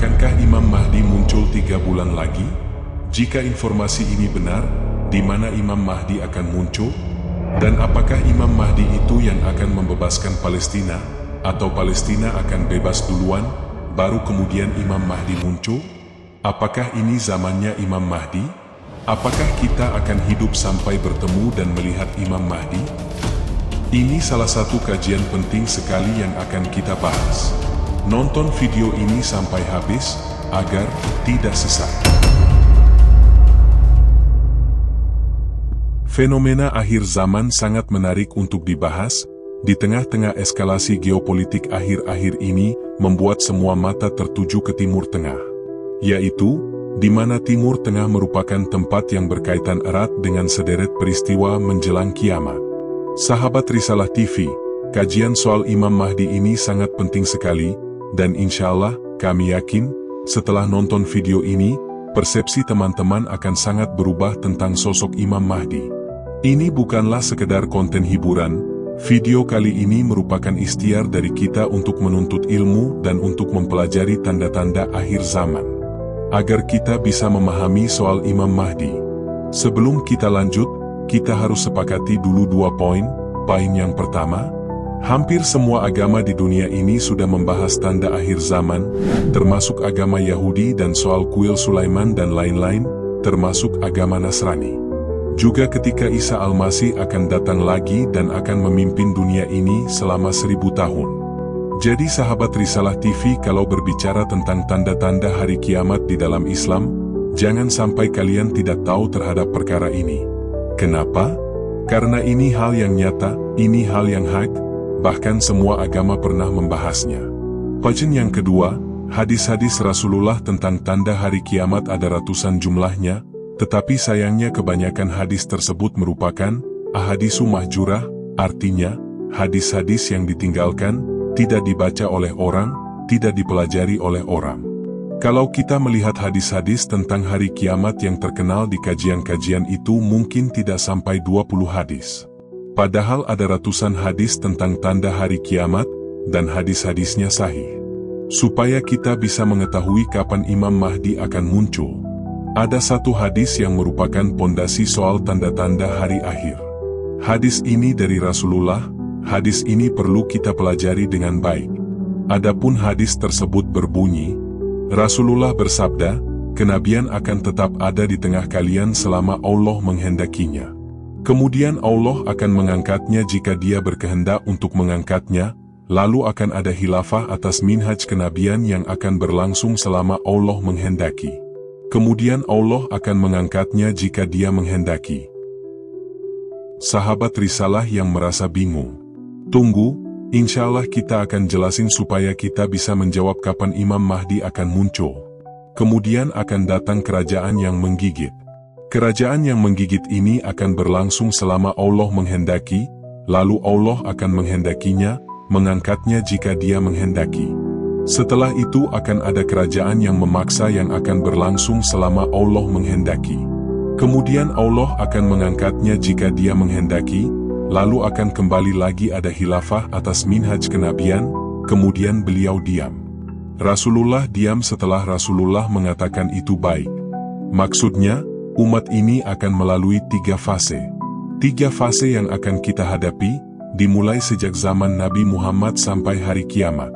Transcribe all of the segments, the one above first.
Akankah Imam Mahdi muncul 3 bulan lagi? Jika informasi ini benar, di mana Imam Mahdi akan muncul? Dan apakah Imam Mahdi itu yang akan membebaskan Palestina? Atau Palestina akan bebas duluan, baru kemudian Imam Mahdi muncul? Apakah ini zamannya Imam Mahdi? Apakah kita akan hidup sampai bertemu dan melihat Imam Mahdi? Ini salah satu kajian penting sekali yang akan kita bahas. Nonton video ini sampai habis, agar tidak sesat. Fenomena akhir zaman sangat menarik untuk dibahas. Di tengah-tengah eskalasi geopolitik akhir-akhir ini, membuat semua mata tertuju ke Timur Tengah. Yaitu, di mana Timur Tengah merupakan tempat yang berkaitan erat dengan sederet peristiwa menjelang kiamat. Sahabat Risalah TV, kajian soal Imam Mahdi ini sangat penting sekali, dan insya Allah, kami yakin, setelah nonton video ini, persepsi teman-teman akan sangat berubah tentang sosok Imam Mahdi. Ini bukanlah sekedar konten hiburan, video kali ini merupakan ikhtiar dari kita untuk menuntut ilmu dan untuk mempelajari tanda-tanda akhir zaman, agar kita bisa memahami soal Imam Mahdi. Sebelum kita lanjut, kita harus sepakati dulu 2 poin. Poin yang pertama, hampir semua agama di dunia ini sudah membahas tanda akhir zaman, termasuk agama Yahudi dan soal kuil Sulaiman dan lain-lain, termasuk agama Nasrani. Juga ketika Isa Al-Masih akan datang lagi dan akan memimpin dunia ini selama 1000 tahun. Jadi sahabat Risalah TV, kalau berbicara tentang tanda-tanda hari kiamat di dalam Islam, jangan sampai kalian tidak tahu terhadap perkara ini. Kenapa? Karena ini hal yang nyata, ini hal yang hak, bahkan semua agama pernah membahasnya. Poin yang kedua, hadis-hadis Rasulullah tentang tanda hari kiamat ada ratusan jumlahnya, tetapi sayangnya kebanyakan hadis tersebut merupakan ahadisu mahjurah, artinya, hadis-hadis yang ditinggalkan, tidak dibaca oleh orang, tidak dipelajari oleh orang. Kalau kita melihat hadis-hadis tentang hari kiamat yang terkenal di kajian-kajian itu mungkin tidak sampai 20 hadis. Padahal ada ratusan hadis tentang tanda hari kiamat, dan hadis-hadisnya sahih. Supaya kita bisa mengetahui kapan Imam Mahdi akan muncul. Ada satu hadis yang merupakan pondasi soal tanda-tanda hari akhir. Hadis ini dari Rasulullah, hadis ini perlu kita pelajari dengan baik. Adapun hadis tersebut berbunyi, Rasulullah bersabda, kenabian akan tetap ada di tengah kalian selama Allah menghendakinya. Kemudian Allah akan mengangkatnya jika Dia berkehendak untuk mengangkatnya, lalu akan ada khilafah atas minhaj kenabian yang akan berlangsung selama Allah menghendaki. Kemudian Allah akan mengangkatnya jika Dia menghendaki. Sahabat Risalah yang merasa bingung, tunggu, insya Allah kita akan jelasin supaya kita bisa menjawab kapan Imam Mahdi akan muncul. Kemudian akan datang kerajaan yang menggigit. Kerajaan yang menggigit ini akan berlangsung selama Allah menghendaki, lalu Allah akan menghendakinya, mengangkatnya jika Dia menghendaki. Setelah itu akan ada kerajaan yang memaksa yang akan berlangsung selama Allah menghendaki. Kemudian Allah akan mengangkatnya jika Dia menghendaki, lalu akan kembali lagi ada khilafah atas minhaj kenabian, kemudian beliau diam. Rasulullah diam setelah Rasulullah mengatakan itu baik. Maksudnya, umat ini akan melalui 3 fase. 3 fase yang akan kita hadapi, dimulai sejak zaman Nabi Muhammad sampai hari kiamat.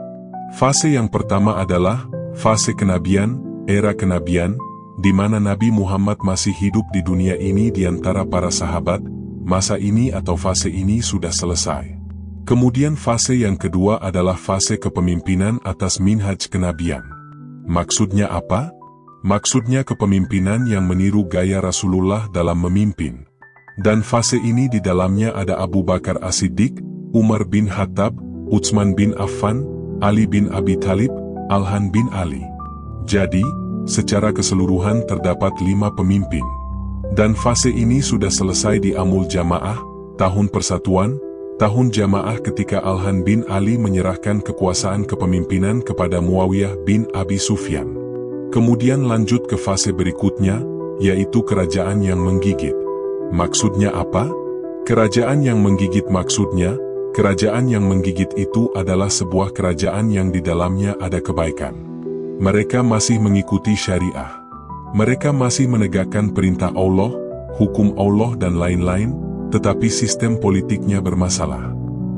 Fase yang pertama adalah fase kenabian, era kenabian, di mana Nabi Muhammad masih hidup di dunia ini di antara para sahabat. Masa ini atau fase ini sudah selesai. Kemudian fase yang kedua adalah fase kepemimpinan atas minhaj kenabian. Maksudnya apa? Maksudnya kepemimpinan yang meniru gaya Rasulullah dalam memimpin. Dan fase ini di dalamnya ada Abu Bakar As-Siddiq, Umar bin Khattab, Utsman bin Affan, Ali bin Abi Thalib, Al-Han bin Ali. Jadi, secara keseluruhan terdapat 5 pemimpin. Dan fase ini sudah selesai di Amul Jamaah, tahun persatuan, tahun Jamaah ketika Al-Han bin Ali menyerahkan kekuasaan kepemimpinan kepada Muawiyah bin Abi Sufyan. Kemudian lanjut ke fase berikutnya, yaitu kerajaan yang menggigit. Maksudnya apa? Kerajaan yang menggigit maksudnya, kerajaan yang menggigit itu adalah sebuah kerajaan yang di dalamnya ada kebaikan. Mereka masih mengikuti syariah. Mereka masih menegakkan perintah Allah, hukum Allah dan lain-lain, tetapi sistem politiknya bermasalah.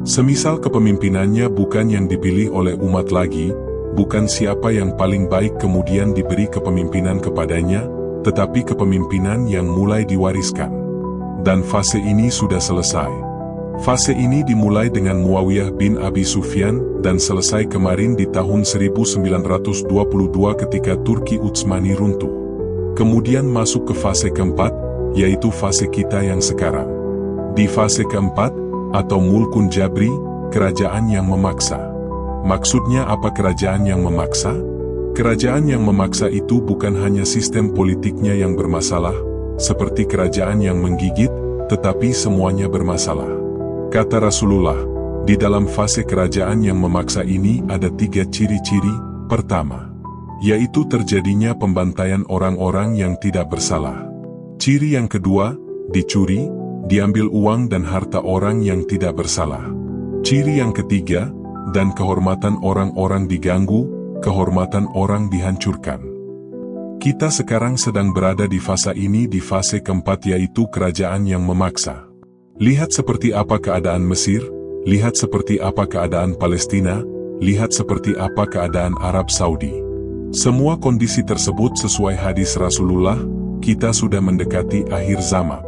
Semisal kepemimpinannya bukan yang dipilih oleh umat lagi, bukan siapa yang paling baik kemudian diberi kepemimpinan kepadanya, tetapi kepemimpinan yang mulai diwariskan. Dan fase ini sudah selesai. Fase ini dimulai dengan Muawiyah bin Abi Sufyan dan selesai kemarin di tahun 1922 ketika Turki Utsmani runtuh. Kemudian masuk ke fase keempat, yaitu fase kita yang sekarang. Di fase keempat, atau Mulkun Jabri, kerajaan yang memaksa. Maksudnya apa kerajaan yang memaksa? Kerajaan yang memaksa itu bukan hanya sistem politiknya yang bermasalah, seperti kerajaan yang menggigit, tetapi semuanya bermasalah. Kata Rasulullah, di dalam fase kerajaan yang memaksa ini ada 3 ciri-ciri. Pertama, yaitu terjadinya pembantaian orang-orang yang tidak bersalah. Ciri yang kedua, dicuri, diambil uang dan harta orang yang tidak bersalah. Ciri yang ketiga, dan kehormatan orang-orang diganggu, kehormatan orang dihancurkan. Kita sekarang sedang berada di fase ini, di fase keempat, yaitu kerajaan yang memaksa. Lihat seperti apa keadaan Mesir, lihat seperti apa keadaan Palestina, lihat seperti apa keadaan Arab Saudi. Semua kondisi tersebut sesuai hadis Rasulullah, kita sudah mendekati akhir zaman.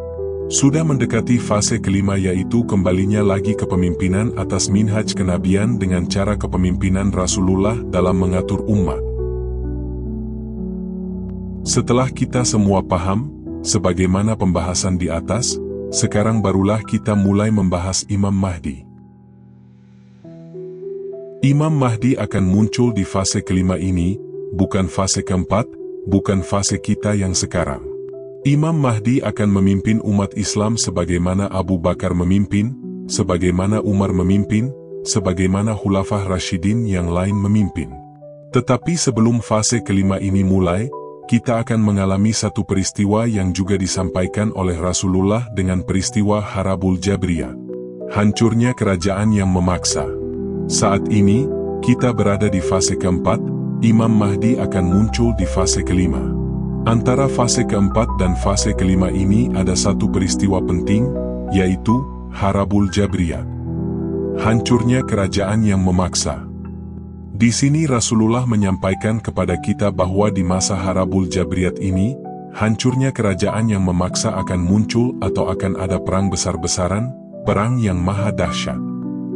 Sudah mendekati fase kelima, yaitu kembalinya lagi kepemimpinan atas minhaj kenabian dengan cara kepemimpinan Rasulullah dalam mengatur umat. Setelah kita semua paham, sebagaimana pembahasan di atas, sekarang barulah kita mulai membahas Imam Mahdi. Imam Mahdi akan muncul di fase kelima ini, bukan fase keempat, bukan fase kita yang sekarang. Imam Mahdi akan memimpin umat Islam sebagaimana Abu Bakar memimpin, sebagaimana Umar memimpin, sebagaimana Khulafah Rasyidin yang lain memimpin. Tetapi sebelum fase kelima ini mulai, kita akan mengalami satu peristiwa yang juga disampaikan oleh Rasulullah dengan peristiwa Harabul Jabriyah. Hancurnya kerajaan yang memaksa. Saat ini, kita berada di fase keempat, Imam Mahdi akan muncul di fase kelima. Antara fase keempat dan fase kelima ini ada satu peristiwa penting, yaitu Harabul Jabriyah. Hancurnya kerajaan yang memaksa. Di sini Rasulullah menyampaikan kepada kita bahwa di masa Harabul Jabriyat ini, hancurnya kerajaan yang memaksa akan muncul atau akan ada perang besar-besaran, perang yang maha dahsyat.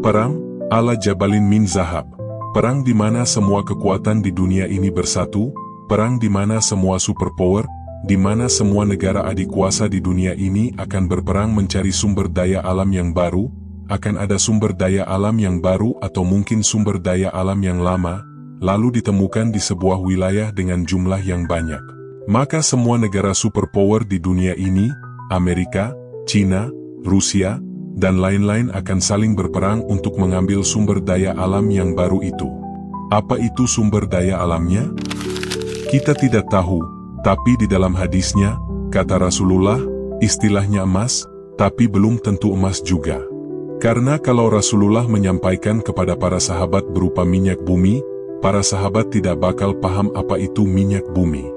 Perang ala Jabalin min Zahab, perang di mana semua kekuatan di dunia ini bersatu, perang di mana semua superpower, di mana semua negara adik kuasa di dunia ini akan berperang mencari sumber daya alam yang baru. Akan ada sumber daya alam yang baru atau mungkin sumber daya alam yang lama, lalu ditemukan di sebuah wilayah dengan jumlah yang banyak. Maka semua negara superpower di dunia ini, Amerika, China, Rusia, dan lain-lain akan saling berperang untuk mengambil sumber daya alam yang baru itu. Apa itu sumber daya alamnya? Kita tidak tahu, tapi di dalam hadisnya, kata Rasulullah, istilahnya emas, tapi belum tentu emas juga. Karena kalau Rasulullah menyampaikan kepada para sahabat berupa minyak bumi, para sahabat tidak bakal paham apa itu minyak bumi.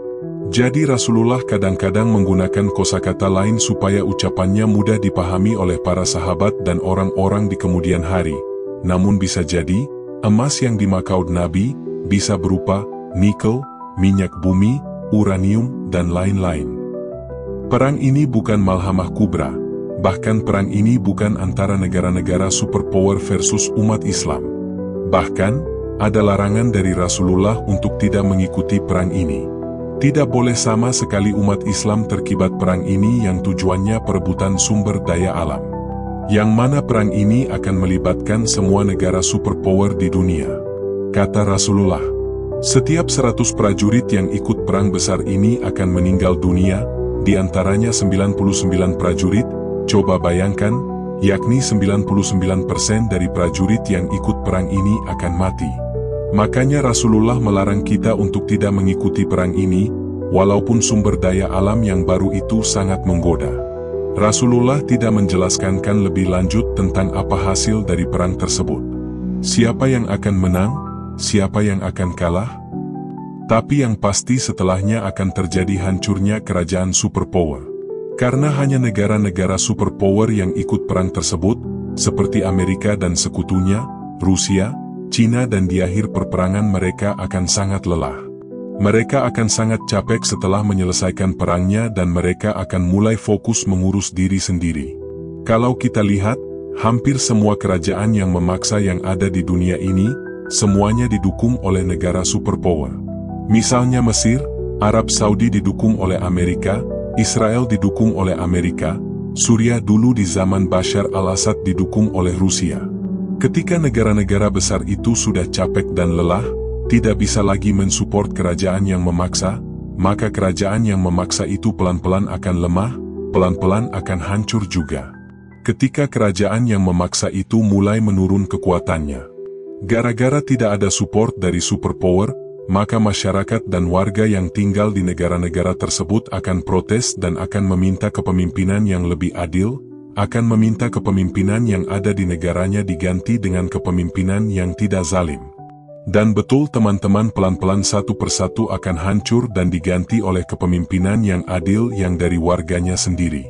Jadi Rasulullah kadang-kadang menggunakan kosakata lain supaya ucapannya mudah dipahami oleh para sahabat dan orang-orang di kemudian hari. Namun bisa jadi, emas yang dimakaud Nabi, bisa berupa nikel, minyak bumi, uranium, dan lain-lain. Perang ini bukan malhamah kubra. Bahkan perang ini bukan antara negara-negara superpower versus umat Islam. Bahkan, ada larangan dari Rasulullah untuk tidak mengikuti perang ini. Tidak boleh sama sekali umat Islam terlibat perang ini yang tujuannya perebutan sumber daya alam. Yang mana perang ini akan melibatkan semua negara superpower di dunia. Kata Rasulullah, setiap 100 prajurit yang ikut perang besar ini akan meninggal dunia, di antaranya 99 prajurit. Coba bayangkan, yakni 99% dari prajurit yang ikut perang ini akan mati. Makanya Rasulullah melarang kita untuk tidak mengikuti perang ini, walaupun sumber daya alam yang baru itu sangat menggoda. Rasulullah tidak menjelaskan lebih lanjut tentang apa hasil dari perang tersebut. Siapa yang akan menang, siapa yang akan kalah? Tapi yang pasti setelahnya akan terjadi hancurnya kerajaan superpower. Karena hanya negara-negara superpower yang ikut perang tersebut, seperti Amerika dan sekutunya, Rusia, Cina, dan di akhir perperangan mereka akan sangat lelah. Mereka akan sangat capek setelah menyelesaikan perangnya dan mereka akan mulai fokus mengurus diri sendiri. Kalau kita lihat, hampir semua kerajaan yang memaksa yang ada di dunia ini, semuanya didukung oleh negara superpower. Misalnya Mesir, Arab Saudi didukung oleh Amerika, Israel didukung oleh Amerika, Suriah dulu di zaman Bashar al-Assad didukung oleh Rusia. Ketika negara-negara besar itu sudah capek dan lelah, tidak bisa lagi mensupport kerajaan yang memaksa, maka kerajaan yang memaksa itu pelan-pelan akan lemah, pelan-pelan akan hancur juga. Ketika kerajaan yang memaksa itu mulai menurun kekuatannya, gara-gara tidak ada support dari superpower, maka masyarakat dan warga yang tinggal di negara-negara tersebut akan protes dan akan meminta kepemimpinan yang lebih adil, akan meminta kepemimpinan yang ada di negaranya diganti dengan kepemimpinan yang tidak zalim. Dan betul teman-teman, pelan-pelan satu persatu akan hancur dan diganti oleh kepemimpinan yang adil yang dari warganya sendiri.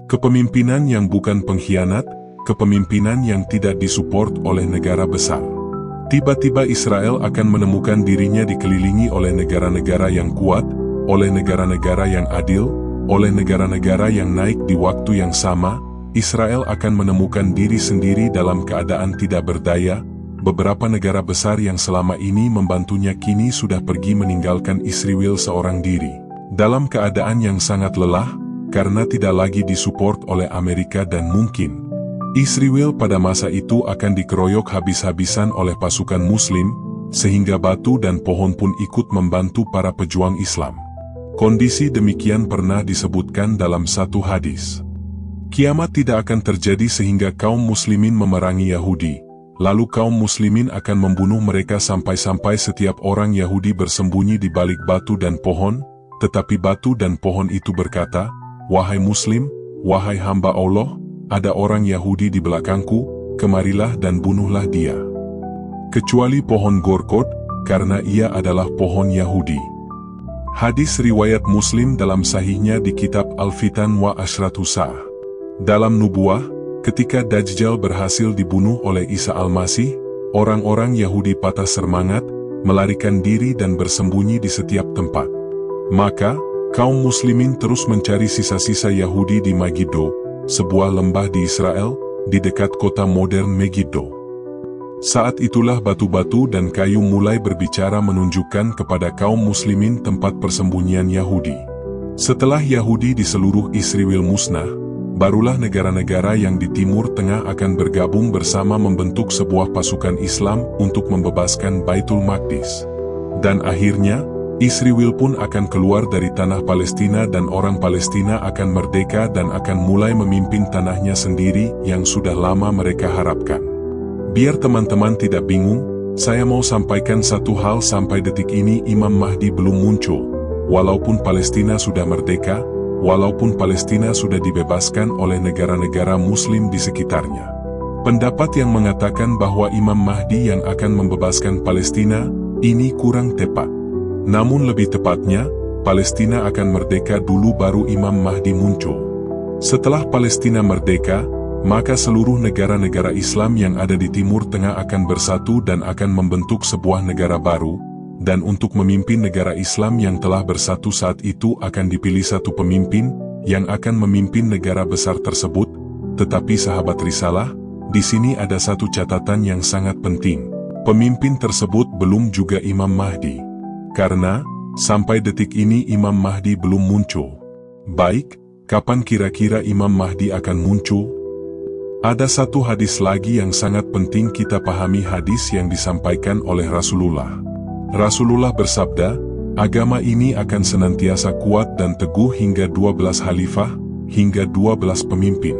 Kepemimpinan yang bukan pengkhianat, kepemimpinan yang tidak disupport oleh negara besar. Tiba-tiba Israel akan menemukan dirinya dikelilingi oleh negara-negara yang kuat, oleh negara-negara yang adil, oleh negara-negara yang naik di waktu yang sama. Israel akan menemukan diri sendiri dalam keadaan tidak berdaya. Beberapa negara besar yang selama ini membantunya kini sudah pergi meninggalkan Israel seorang diri. Dalam keadaan yang sangat lelah, karena tidak lagi disupport oleh Amerika dan mungkin Israel pada masa itu akan dikeroyok habis-habisan oleh pasukan Muslim, sehingga batu dan pohon pun ikut membantu para pejuang Islam. Kondisi demikian pernah disebutkan dalam satu hadis. Kiamat tidak akan terjadi sehingga kaum muslimin memerangi Yahudi. Lalu kaum muslimin akan membunuh mereka sampai-sampai setiap orang Yahudi bersembunyi di balik batu dan pohon, tetapi batu dan pohon itu berkata, "Wahai Muslim, wahai hamba Allah, ada orang Yahudi di belakangku, kemarilah dan bunuhlah dia." Kecuali pohon Gorkod, karena ia adalah pohon Yahudi. Hadis riwayat Muslim dalam sahihnya di kitab Al-Fitan wa Ashratu Sa'ah. Dalam nubuah, ketika Dajjal berhasil dibunuh oleh Isa Al-Masih, orang-orang Yahudi patah semangat, melarikan diri dan bersembunyi di setiap tempat. Maka, kaum muslimin terus mencari sisa-sisa Yahudi di Megiddo, sebuah lembah di Israel, di dekat kota modern Megiddo. Saat itulah batu-batu dan kayu mulai berbicara menunjukkan kepada kaum muslimin tempat persembunyian Yahudi. Setelah Yahudi di seluruh Israel musnah, barulah negara-negara yang di Timur Tengah akan bergabung bersama membentuk sebuah pasukan Islam untuk membebaskan Baitul Maqdis. Dan akhirnya, Israel pun akan keluar dari tanah Palestina dan orang Palestina akan merdeka dan akan mulai memimpin tanahnya sendiri yang sudah lama mereka harapkan. Biar teman-teman tidak bingung, saya mau sampaikan satu hal, sampai detik ini Imam Mahdi belum muncul. Walaupun Palestina sudah merdeka, walaupun Palestina sudah dibebaskan oleh negara-negara Muslim di sekitarnya. Pendapat yang mengatakan bahwa Imam Mahdi yang akan membebaskan Palestina, ini kurang tepat. Namun lebih tepatnya, Palestina akan merdeka dulu baru Imam Mahdi muncul. Setelah Palestina merdeka, maka seluruh negara-negara Islam yang ada di Timur Tengah akan bersatu dan akan membentuk sebuah negara baru. Dan untuk memimpin negara Islam yang telah bersatu saat itu akan dipilih satu pemimpin yang akan memimpin negara besar tersebut. Tetapi sahabat Risalah, di sini ada satu catatan yang sangat penting. Pemimpin tersebut belum juga Imam Mahdi. Karena, sampai detik ini Imam Mahdi belum muncul. Baik, kapan kira-kira Imam Mahdi akan muncul? Ada satu hadis lagi yang sangat penting kita pahami, hadis yang disampaikan oleh Rasulullah. Rasulullah bersabda, agama ini akan senantiasa kuat dan teguh hingga 12 khalifah, hingga 12 pemimpin.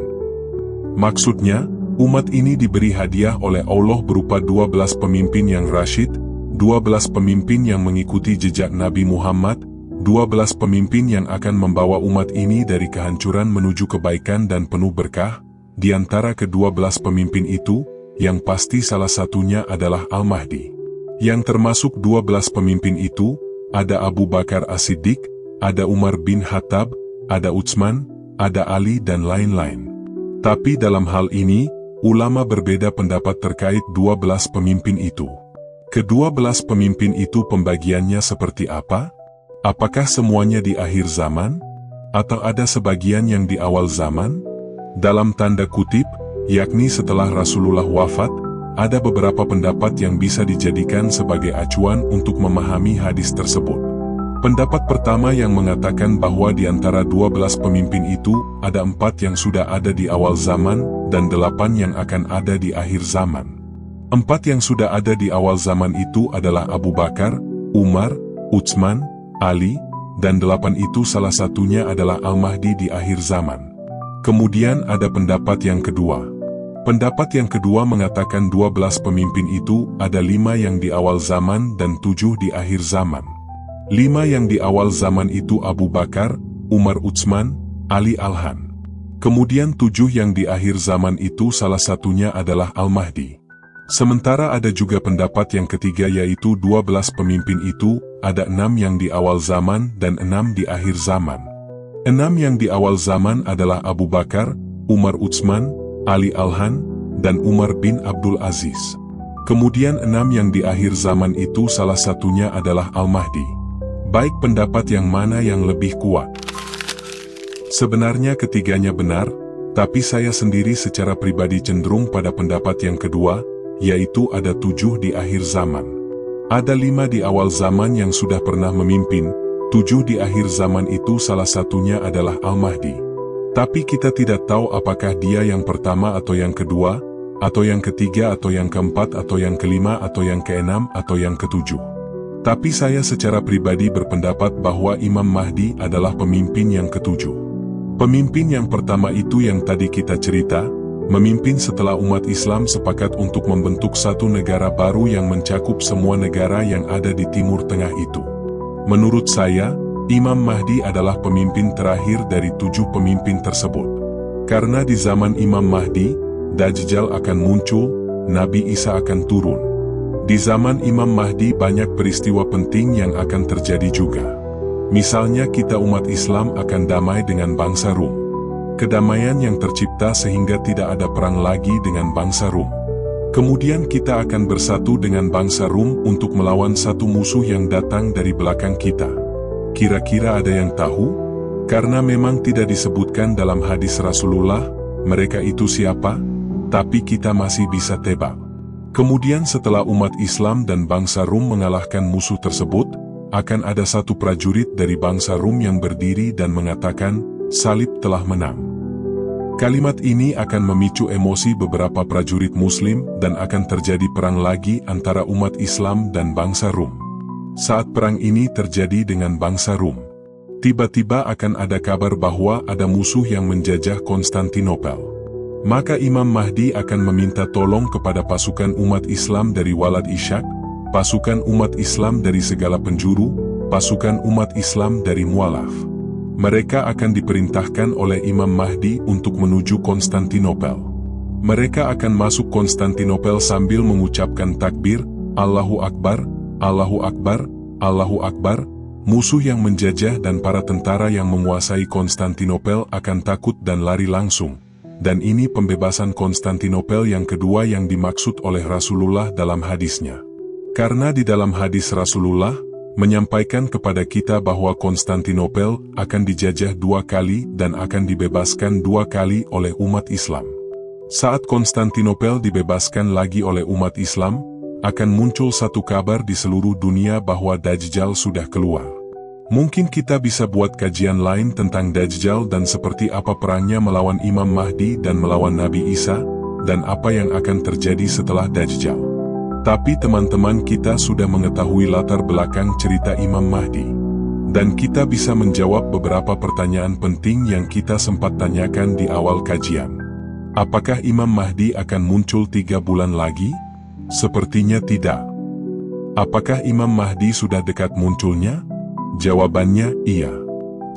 Maksudnya, umat ini diberi hadiah oleh Allah berupa 12 pemimpin yang rasyid, 12 pemimpin yang mengikuti jejak Nabi Muhammad, 12 pemimpin yang akan membawa umat ini dari kehancuran menuju kebaikan dan penuh berkah. Di antara ke-12 pemimpin itu, yang pasti salah satunya adalah Al-Mahdi. Yang termasuk 12 pemimpin itu ada Abu Bakar As-Siddiq, ada Umar bin Khattab, ada Utsman, ada Ali dan lain-lain. Tapi dalam hal ini, ulama berbeda pendapat terkait 12 pemimpin itu. Ke-12 pemimpin itu pembagiannya seperti apa? Apakah semuanya di akhir zaman? Atau ada sebagian yang di awal zaman? Dalam tanda kutip, yakni setelah Rasulullah wafat, ada beberapa pendapat yang bisa dijadikan sebagai acuan untuk memahami hadis tersebut. Pendapat pertama yang mengatakan bahwa di antara 12 pemimpin itu, ada 4 yang sudah ada di awal zaman, dan 8 yang akan ada di akhir zaman. 4 yang sudah ada di awal zaman itu adalah Abu Bakar, Umar, Utsman, Ali, dan 8 itu salah satunya adalah Al-Mahdi di akhir zaman. Kemudian ada pendapat yang kedua. Pendapat yang kedua mengatakan 12 pemimpin itu ada 5 yang di awal zaman dan 7 di akhir zaman. 5 yang di awal zaman itu Abu Bakar, Umar, Utsman, Ali, Al-Han. Kemudian 7 yang di akhir zaman itu salah satunya adalah Al-Mahdi. Sementara ada juga pendapat yang ketiga yaitu 12 pemimpin itu, ada 6 yang di awal zaman dan 6 di akhir zaman. 6 yang di awal zaman adalah Abu Bakar, Umar, Utsman, Ali, Al-Han, dan Umar bin Abdul Aziz. Kemudian 6 yang di akhir zaman itu salah satunya adalah Al-Mahdi. Baik pendapat yang mana yang lebih kuat? Sebenarnya ketiganya benar, tapi saya sendiri secara pribadi cenderung pada pendapat yang kedua, yaitu ada 7 di akhir zaman. Ada 5 di awal zaman yang sudah pernah memimpin, 7 di akhir zaman itu salah satunya adalah Al-Mahdi. Tapi kita tidak tahu apakah dia yang pertama atau yang kedua, atau yang ketiga atau yang keempat atau yang kelima atau yang keenam atau yang ketujuh. Tapi saya secara pribadi berpendapat bahwa Imam Mahdi adalah pemimpin yang ketujuh. Pemimpin yang pertama itu yang tadi kita cerita, memimpin setelah umat Islam sepakat untuk membentuk satu negara baru yang mencakup semua negara yang ada di Timur Tengah itu. Menurut saya, Imam Mahdi adalah pemimpin terakhir dari 7 pemimpin tersebut. Karena di zaman Imam Mahdi, Dajjal akan muncul, Nabi Isa akan turun. Di zaman Imam Mahdi banyak peristiwa penting yang akan terjadi juga. Misalnya kita umat Islam akan damai dengan bangsa Rum. Kedamaian yang tercipta sehingga tidak ada perang lagi dengan bangsa Rum. Kemudian kita akan bersatu dengan bangsa Rum untuk melawan satu musuh yang datang dari belakang kita. Kira-kira ada yang tahu? Karena memang tidak disebutkan dalam hadis Rasulullah, mereka itu siapa? Tapi kita masih bisa tebak. Kemudian setelah umat Islam dan bangsa Rum mengalahkan musuh tersebut, akan ada satu prajurit dari bangsa Rum yang berdiri dan mengatakan, salib telah menang. Kalimat ini akan memicu emosi beberapa prajurit Muslim dan akan terjadi perang lagi antara umat Islam dan bangsa Rum. Saat perang ini terjadi dengan bangsa Rum, tiba-tiba akan ada kabar bahwa ada musuh yang menjajah Konstantinopel. Maka Imam Mahdi akan meminta tolong kepada pasukan umat Islam dari Walad Ishaq, pasukan umat Islam dari segala penjuru, pasukan umat Islam dari Mu'alaf. Mereka akan diperintahkan oleh Imam Mahdi untuk menuju Konstantinopel. Mereka akan masuk Konstantinopel sambil mengucapkan takbir, Allahu Akbar, Allahu Akbar, Allahu Akbar. Musuh yang menjajah dan para tentara yang menguasai Konstantinopel akan takut dan lari langsung. Dan ini pembebasan Konstantinopel yang kedua yang dimaksud oleh Rasulullah dalam hadisnya. Karena di dalam hadis Rasulullah menyampaikan kepada kita bahwa Konstantinopel akan dijajah 2 kali dan akan dibebaskan 2 kali oleh umat Islam. Saat Konstantinopel dibebaskan lagi oleh umat Islam, akan muncul satu kabar di seluruh dunia bahwa Dajjal sudah keluar. Mungkin kita bisa buat kajian lain tentang Dajjal dan seperti apa perangnya melawan Imam Mahdi dan melawan Nabi Isa, dan apa yang akan terjadi setelah Dajjal. Tapi teman-teman kita sudah mengetahui latar belakang cerita Imam Mahdi. Dan kita bisa menjawab beberapa pertanyaan penting yang kita sempat tanyakan di awal kajian. Apakah Imam Mahdi akan muncul 3 bulan lagi? Sepertinya tidak. Apakah Imam Mahdi sudah dekat munculnya? Jawabannya, iya.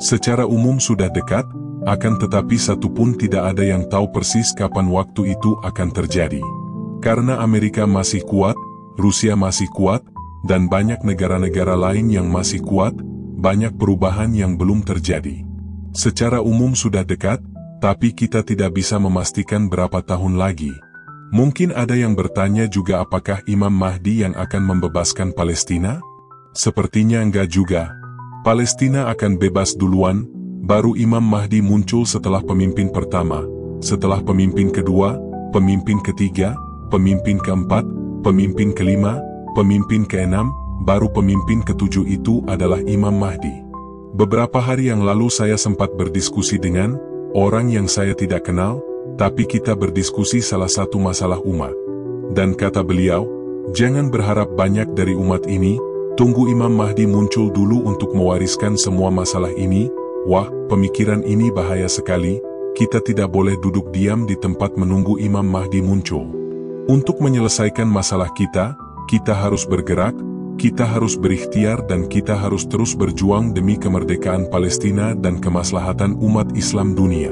Secara umum sudah dekat, akan tetapi satupun tidak ada yang tahu persis kapan waktu itu akan terjadi. Karena Amerika masih kuat, Rusia masih kuat, dan banyak negara-negara lain yang masih kuat, banyak perubahan yang belum terjadi. Secara umum sudah dekat, tapi kita tidak bisa memastikan berapa tahun lagi. Mungkin ada yang bertanya juga apakah Imam Mahdi yang akan membebaskan Palestina? Sepertinya enggak juga. Palestina akan bebas duluan, baru Imam Mahdi muncul setelah pemimpin pertama, setelah pemimpin kedua, pemimpin ketiga, pemimpin keempat, pemimpin kelima, pemimpin keenam, baru pemimpin ketujuh itu adalah Imam Mahdi. Beberapa hari yang lalu saya sempat berdiskusi dengan orang yang saya tidak kenal, tapi kita berdiskusi salah satu masalah umat. Dan kata beliau, jangan berharap banyak dari umat ini, tunggu Imam Mahdi muncul dulu untuk mewariskan semua masalah ini. Wah, pemikiran ini bahaya sekali, kita tidak boleh duduk diam di tempat menunggu Imam Mahdi muncul. Untuk menyelesaikan masalah kita harus bergerak, kita harus berikhtiar dan kita harus terus berjuang demi kemerdekaan Palestina dan kemaslahatan umat Islam dunia.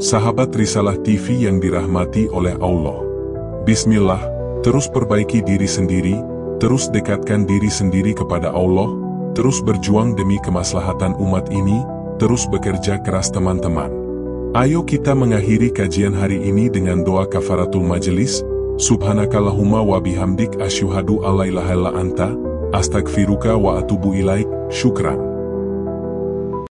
Sahabat Risalah TV yang dirahmati oleh Allah. Bismillah, terus perbaiki diri sendiri, terus dekatkan diri sendiri kepada Allah, terus berjuang demi kemaslahatan umat ini, terus bekerja keras teman-teman. Ayo kita mengakhiri kajian hari ini dengan doa kafaratul majelis. Subhanakallahumma wa bihamdik asyhadu alla ilaha illa anta, astagfiruka wa atubu ilaik. Syukran.